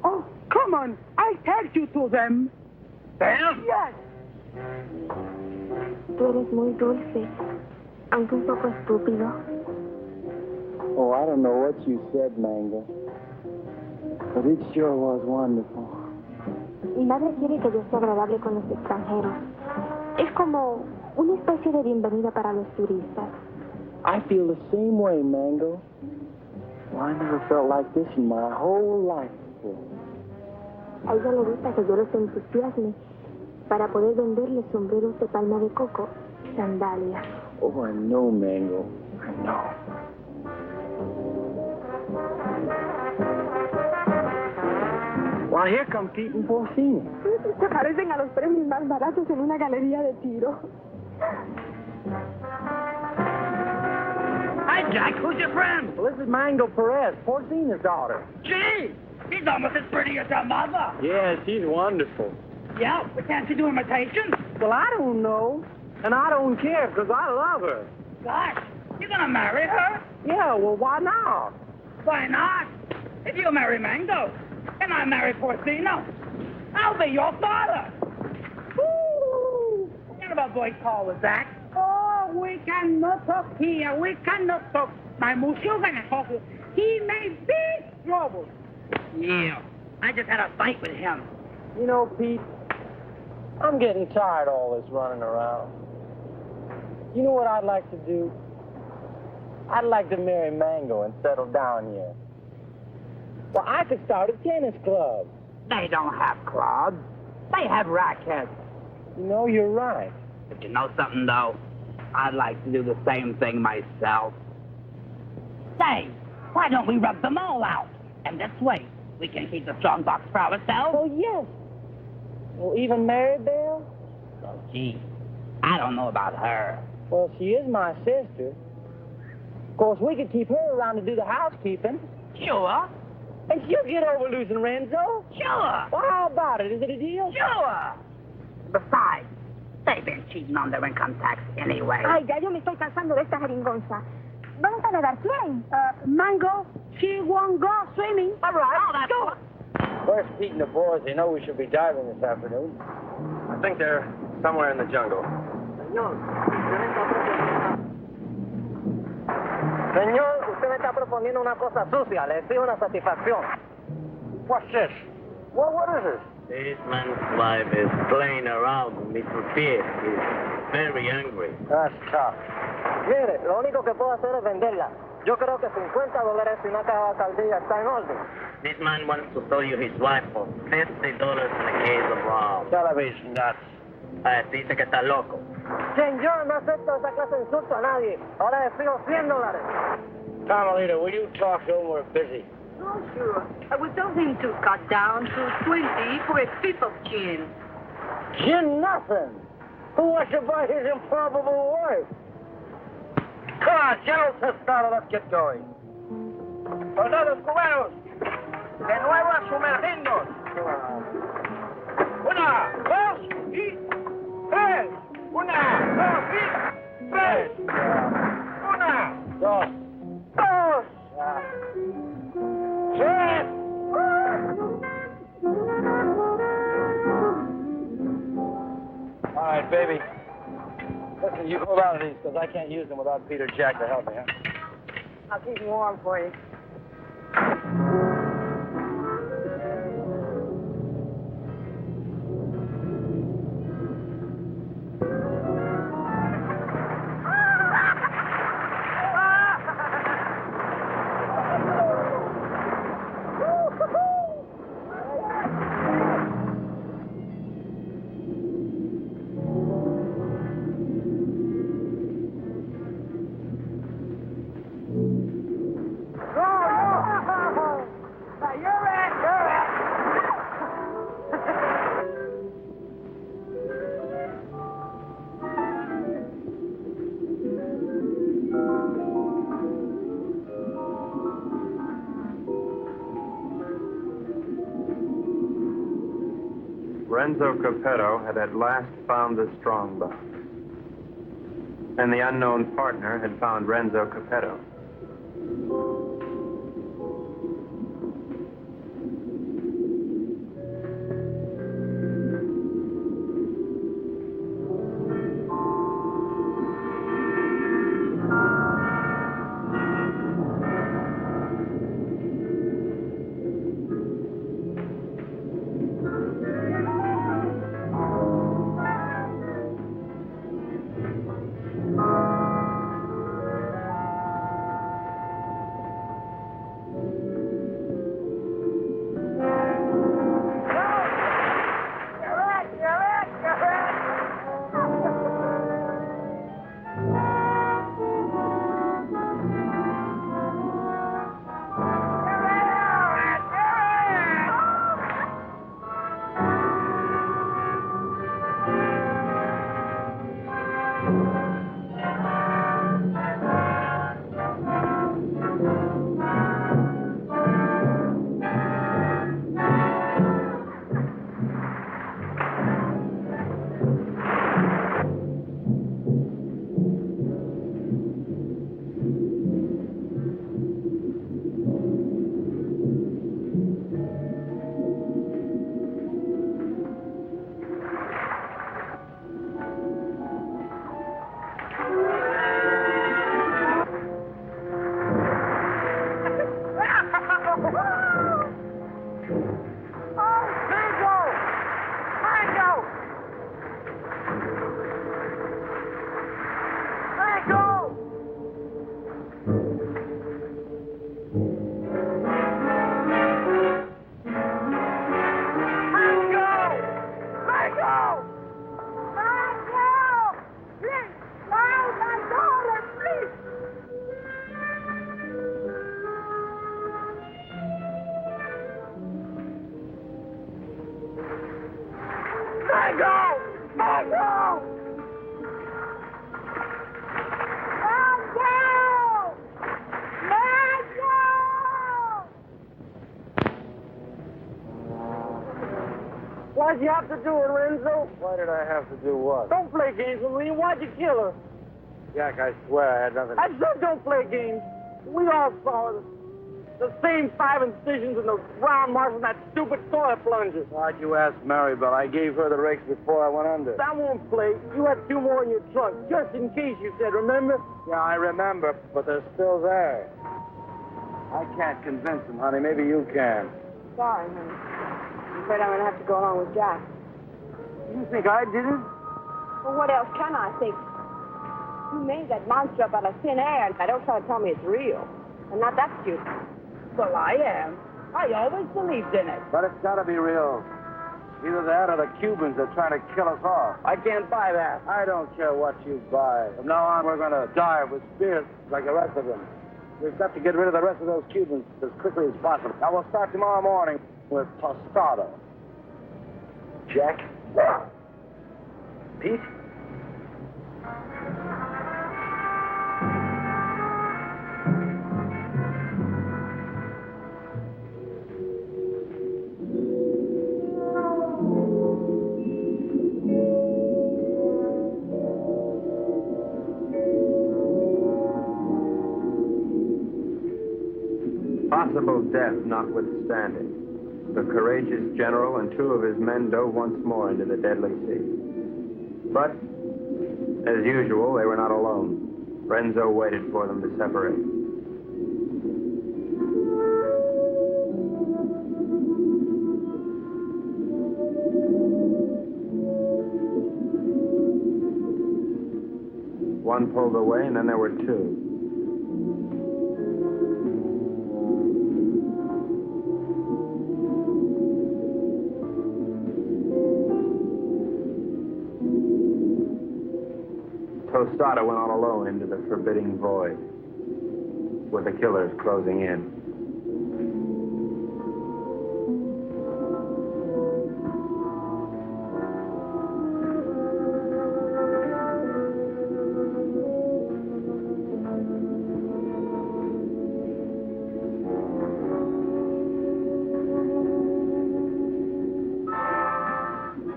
Oh, come on. I take you to them. Them? Yes. Tú eres muy dulce, aunque un poco estúpido. Oh, I don't know what you said, Mango. But it sure was wonderful. Mi madre quiere que yo sea agradable con los extranjeros. Es como una especie de bienvenida para los turistas. I feel the same way, Mango. Well, I never felt like this in my whole life A ella le gusta que yo los entusiasme para poder venderle sombreros de palma de coco y sandalias. Oh, I know, Mango. I know. Well, here come Pete and Porcini. Se parecen a los premios más baratos en una galería de tiro. Hi, Jack. Who's your friend? Well, this is Mango Perez, Porcini's daughter. Gee, she's almost as pretty as her mother. Yeah, she's wonderful. Yeah, but can't she do imitations? Well, I don't know. And I don't care, because I love her. Gosh, you're gonna marry her? Yeah, well, why not? Why not? If you marry Mango, and I marry Porcino, I'll be your father. Woo! What kind of a boy call was that? Oh, we cannot talk here. We cannot talk. My Mushugan talk. He may be trouble. Yeah, I just had a fight with him. You know, Pete, I'm getting tired of all this running around. You know what I'd like to do? I'd like to marry Mango and settle down here. Well, I could start a tennis club. They don't have clubs. They have rackets. You know, you're right. But you know something, though? I'd like to do the same thing myself. Say, why don't we rub them all out? And this way, we can keep the strong box for ourselves. Oh, yes. Well, even Maribel? Oh, gee, I don't know about her. Well, she is my sister. Of course, we could keep her around to do the housekeeping. Sure. And she'll get over losing Renzo. Sure. Well, how about it? Is it a deal? Sure. Besides, they've been cheating on their income tax anyway. Ay, ya yo me estoy cansando de esta jeringonza. ¿Vamos a nadar quién? Mango, she won't go swimming. All right. Oh, that's good. Where's Pete and the boys? They know we should be diving this afternoon. I think they're somewhere in the jungle. Señor, usted me está proponiendo una cosa sucia. Le exijo una satisfacción. What's this? What is this? This man's wife is playing around with Mr. Pierre. He's very angry. That's tough. Mire, lo único que puedo hacer es venderla. Yo creo que $50 y una caja de saldilla está en orden. This man wants to sell you his wife for $50 in a case of rum. Television nuts. Dice que está loco. Señor, no acepto esa clase de insulto a nadie. Ahora le exijo $100. Carmelita, will you talk to him? We're busy. Oh, sure. I would tell him to cut down to 20 for a fifth of gin. Gin nothing. Who wants to buy his improbable wife? Come on, General Tostado, let's get going. Soldados cubanos, de nuevo a sumergirnos. 1, 2 y 3. 1, 2 y 3. 1, 2, 2, 3. All right, baby. Listen, you hold on to these, because I can't use them without Peter Jack to help me, huh? I'll keep them warm for you. Renzo Capetto had at last found the strong box. And the unknown partner had found Renzo Capetto. Why'd you have to do it, Renzo? Why did I have to do what? Don't play games with me. Why'd you kill her? Jack, I swear I had nothing. I said don't play games. We all saw it. The same 5 incisions in the round marks on that stupid toilet plunger. Why'd you ask Maribel? I gave her the rakes before I went under. That won't play. You had 2 more in your trunk, just in case, you said, remember? Yeah, I remember, but they're still there. I can't convince them, honey. Maybe you can. Sorry, honey. I'm afraid I'm going to have to go along with Jack. You think I did it? Well, what else can I think? You made that monster up out of thin air, and I don't try to tell me it's real. I'm not that stupid. Well, I am. I always believed in it. But it's got to be real. Either that or the Cubans are trying to kill us off. I can't buy that. I don't care what you buy. From now on, we're going to dive with spears like the rest of them. We've got to get rid of the rest of those Cubans as quickly as possible. Now, we'll start tomorrow morning with tostada. Jack? Pete? Possible death notwithstanding, the courageous general and 2 of his men dove once more into the deadly sea. But, as usual, they were not alone. Renzo waited for them to separate. One pulled away, and then there were 2. Tostada went on alone into the forbidding void, with the killers closing in.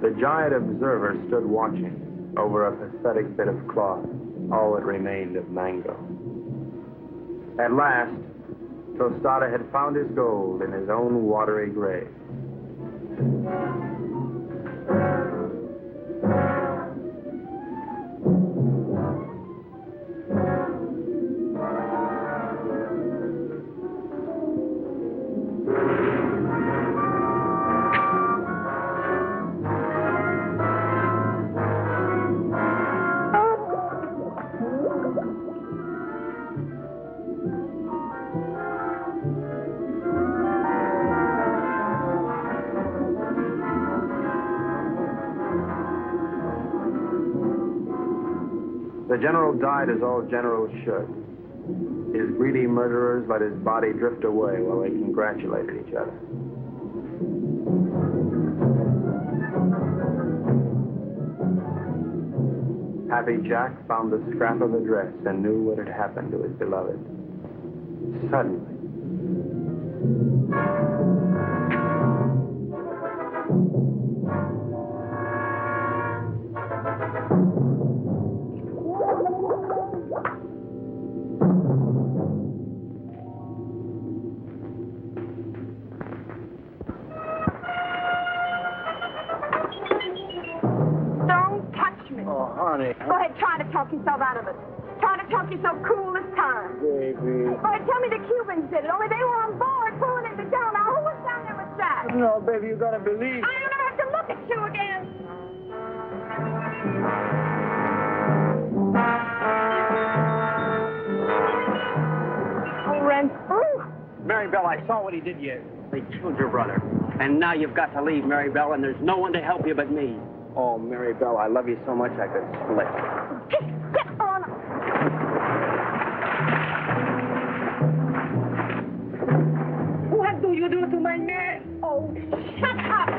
The giant observer stood watching over a pathetic bit of cloth, all that remained of Mango. At last, Tostada had found his gold in his own watery grave. The general died as all generals should. His greedy murderers let his body drift away while they congratulated each other. Happy Jack found the scrap of a dress and knew what had happened to his beloved. Suddenly, Go ahead, try to talk yourself out of it. Try to talk yourself cool this time. Baby. Go ahead, tell me the Cubans did it. Only they were on board pulling it down. Now, who was down there with Jack? No, baby, you gotta believe. I don't have to look at you again. Oh, Ren. Maribel, I saw what he did you. They killed your brother. And now you've got to leave, Maribel, and there's no one to help you but me. oh, Maribel, I love you so much I could split. Get on. What do you do to my man? Oh, shut up.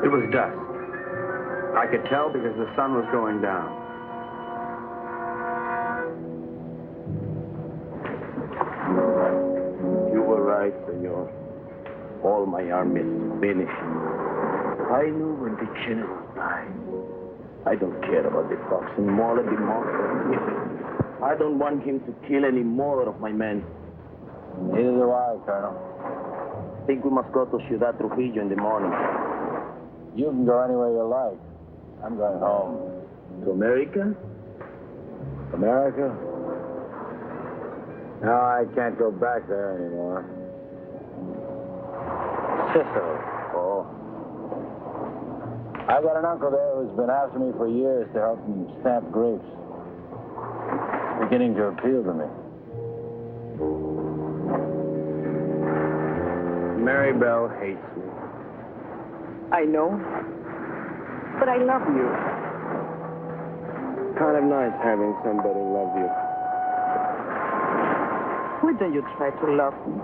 It was dusk. I could tell because the sun was going down. You were right, senor. All my army is finished. I knew when the general died. I don't care about the fox anymore, the monster. I don't want him to kill any more of my men. Neither do I, Colonel. I think we must go to Ciudad Trujillo in the morning. You can go anywhere you like. I'm going home. To America? America? No, I can't go back there anymore. Sicily. Oh. I got an uncle there who's been after me for years to help him stamp grapes. It's beginning to appeal to me. Mary Bell hates me. I know. But I love you. Kind of nice having somebody love you. Why don't you try to love me?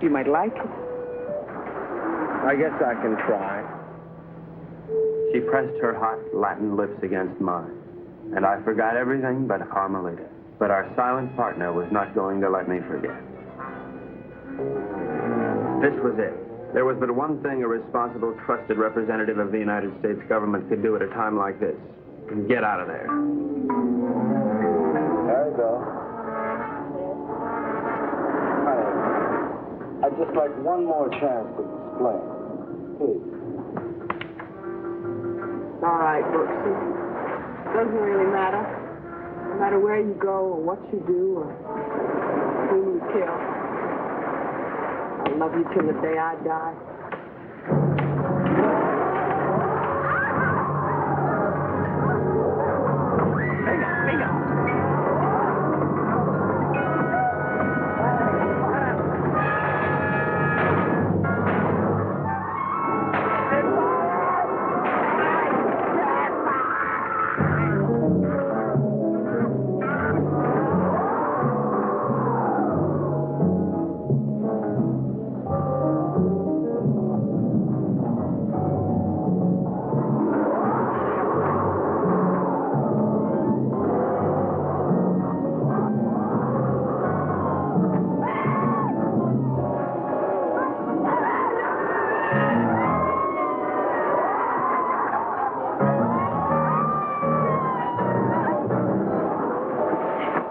You might like it. I guess I can try. She pressed her hot Latin lips against mine, and I forgot everything but Carmelita. But our silent partner was not going to let me forget. This was it. There was but one thing a responsible, trusted representative of the United States government could do at a time like this. Get out of there. There you go. I'd just like one more chance to explain. Please. All right, Brooksy. Doesn't really matter. No matter where you go or what you do or whom you kill. I'll love you till the day I die.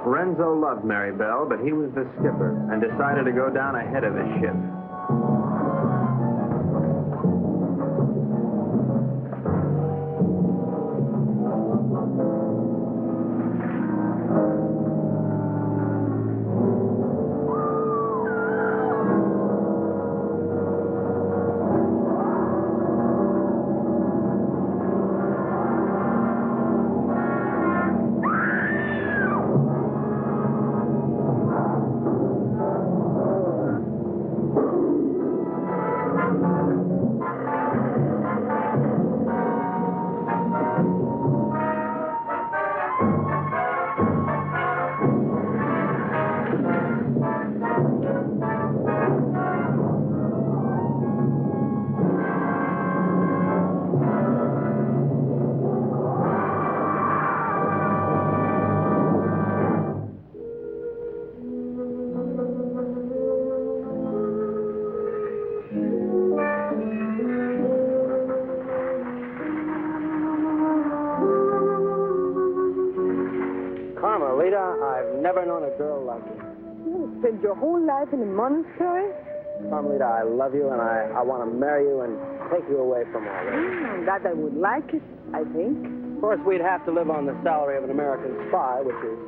Renzo loved Mary Bell, but he was the skipper and decided to go down ahead of his ship. Carmelita, I've never known a girl like you. You spent your whole life in a monastery? Carmelita, I love you, and I want to marry you and take you away from all this. That I would like it, I think. Of course, we'd have to live on the salary of an American spy, which is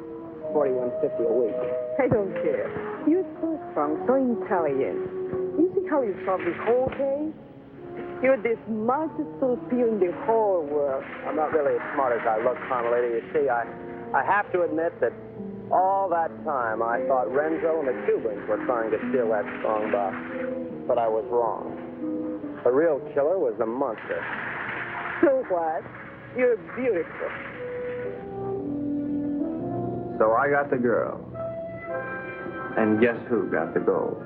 $41.50 a week. I don't care. You're so strong, so intelligent. You see how you solve this whole case? You're the smartest Filipino in the whole world. I'm not really as smart as I look, Carmelita. You see, I have to admit that all that time I thought Renzo and the Cubans were trying to steal that strong box. But I was wrong. The real killer was the monster. So what? You're beautiful. So I got the girl. And guess who got the gold?